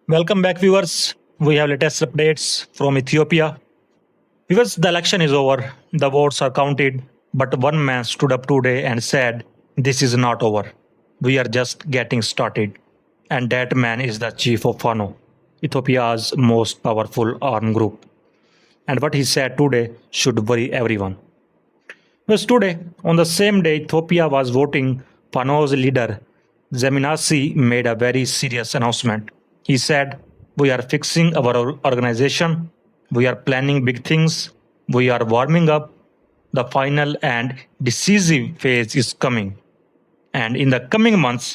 Welcome back, viewers. We have latest updates from Ethiopia. Viewers, the election is over. The votes are counted. But one man stood up today and said, "This is not over. We are just getting started." And that man is the chief of Fano, Ethiopia's most powerful armed group. And what he said today should worry everyone. Because today, on the same day Ethiopia was voting, Fano's leader, Zeminasi, made a very serious announcement. He said, "We are fixing our organization, we are planning big things, we are warming up. The final and decisive phase is coming. And in the coming months,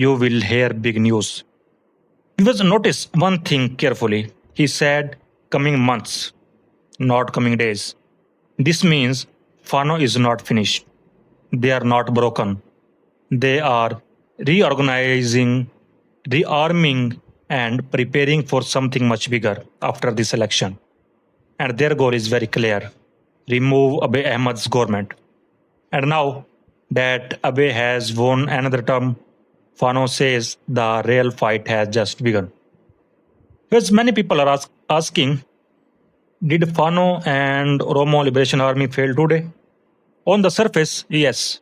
you will hear big news." Because notice one thing carefully. He said, coming months, not coming days. This means Fano is not finished. They are not broken. They are reorganizing, rearming, and preparing for something much bigger after this election. And their goal is very clear: remove Abiy Ahmed's government. And now that Abiy has won another term, Fano says the real fight has just begun. Because many people are asking, did Fano and Oromo Liberation Army fail today? On the surface, yes.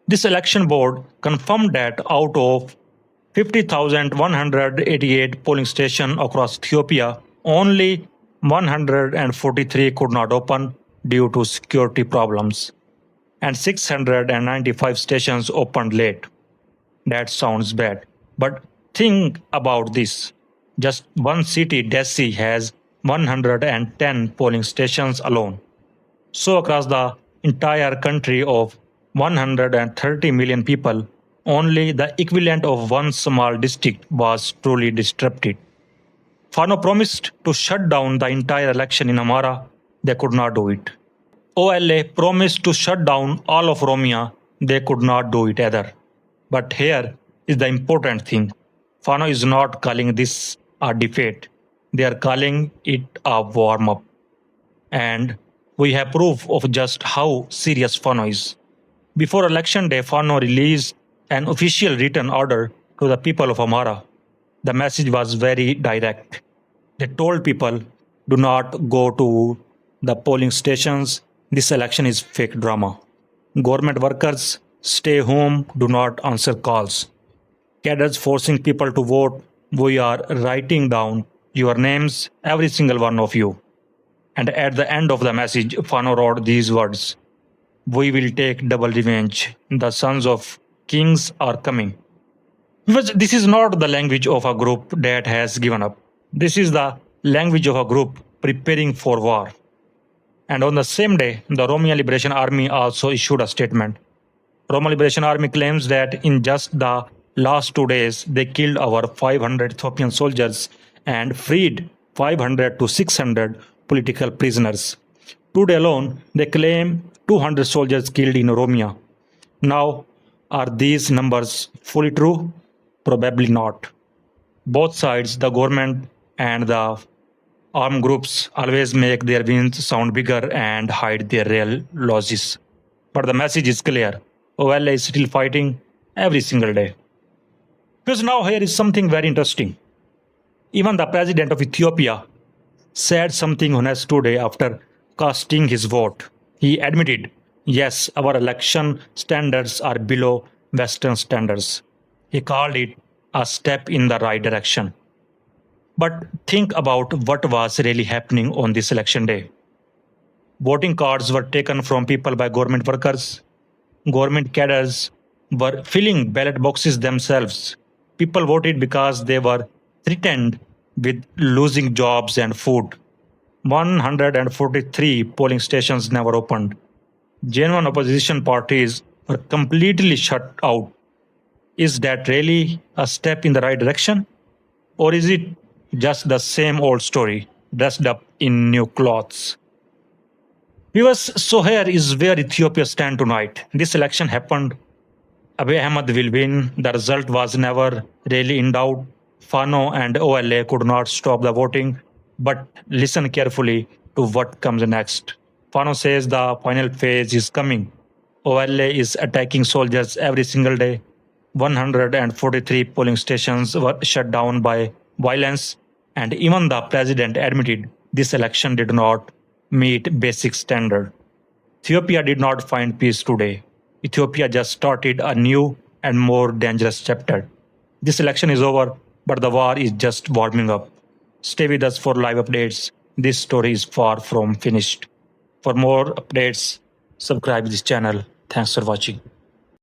This election board confirmed that out of 50,188 polling stations across Ethiopia, only 143 could not open due to security problems, and 695 stations opened late. That sounds bad. But think about this. Just one city, Desi, has 110 polling stations alone. So, across the entire country of 130 million people, only the equivalent of one small district was truly disrupted. Fano promised to shut down the entire election in Amara. They could not do it. OLA promised to shut down all of Romia. They could not do it either. But here is the important thing. Fano is not calling this a defeat. They are calling it a warm up. And we have proof of just how serious Fano is. Before election day, Fano released an official written order to the people of Amara. The message was very direct. They told people, do not go to the polling stations. This election is fake drama. Government workers, stay home, do not answer calls. Cadres forcing people to vote. We are writing down your names, every single one of you. And at the end of the message, Fano wrote these words: "We will take double revenge. The sons of kings are coming." Because this is not the language of a group that has given up. This is the language of a group preparing for war. And on the same day, the Romania Liberation Army also issued a statement. Roma Liberation Army claims that in just the last 2 days, they killed over 500 Ethiopian soldiers and freed 500 to 600 political prisoners. Today alone, they claim 200 soldiers killed in Oromia. Now, are these numbers fully true? Probably not. Both sides, the government and the armed groups, always make their wins sound bigger and hide their real losses. But the message is clear: OLA is still fighting every single day. Because now here is something very interesting. Even the president of Ethiopia said something honest today after casting his vote. He admitted, yes, our election standards are below Western standards. He called it a step in the right direction. But think about what was really happening on this election day. Voting cards were taken from people by government workers. Government cadres were filling ballot boxes themselves. People voted because they were threatened with losing jobs and food. 143 polling stations never opened. Genuine opposition parties were completely shut out. Is that really a step in the right direction? Or is it just the same old story, dressed up in new clothes? Viewers, so here is where Ethiopia stand tonight. This election happened. Abiy Ahmed will win. The result was never really in doubt. Fano and OLA could not stop the voting. But listen carefully to what comes next. Fano says the final phase is coming. OLA is attacking soldiers every single day. 143 polling stations were shut down by violence, and even the president admitted this election did not meet basic standard. Ethiopia did not find peace today. Ethiopia just started a new and more dangerous chapter. This election is over, but the war is just warming up. Stay with us for live updates. This story is far from finished. For more updates, subscribe this channel. Thanks for watching.